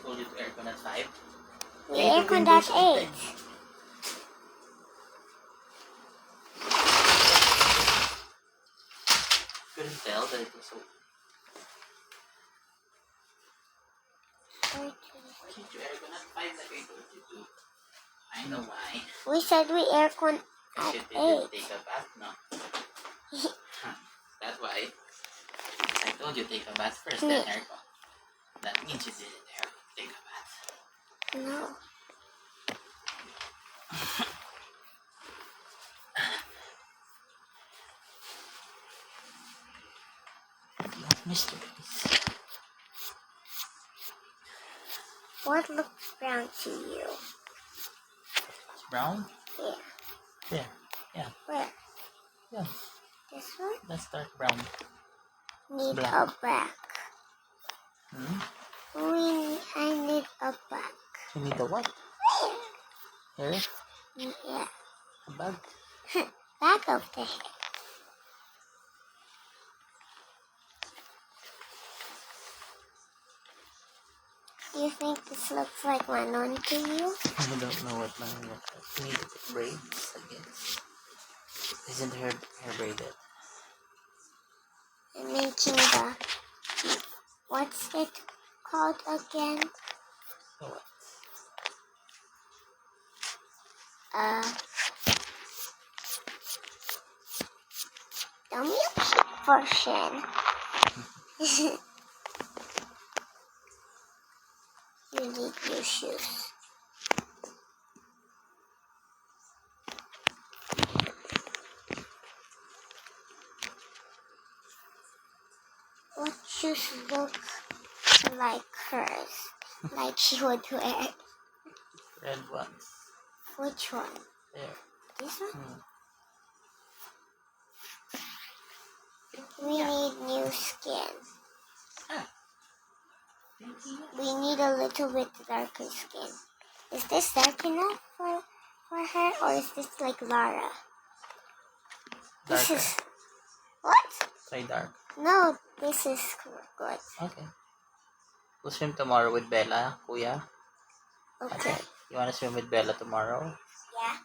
told you to aircon at 5? We aircon at 8. Couldn't tell that it was so... Why did you aircon at 5 like I told you to? I know why. We said we aircon at 8. You take a bath, no? That's why. I told you take a bath first, then aircon. That means you didn't take a bath. No. Mysteries. What looks brown to you? It's brown? Yeah. There. Yeah. Where? Yeah. This one? That's dark brown. Need Black. a back. Hmm? I need a back. You need a what? Here? Yeah. A bag? Back of the head. Do you think this looks like Manon to you? I don't know what mine looks like. You need to put braids, I guess. Isn't her hair braided? I'm making the... What's it called again? So what? The milkshake version. You need new shoes. What shoes look like hers? Like she would wear. Red ones. Which one? There. This one? Hmm. We need new skin. Ah. We need a little bit darker skin. Is this dark enough for her, or is this like Lara? This Darker. is... What? Try dark. No, this is good. Okay. We'll swim tomorrow with Bella, Kuya. Okay. You wanna swim with Bella tomorrow? Yeah.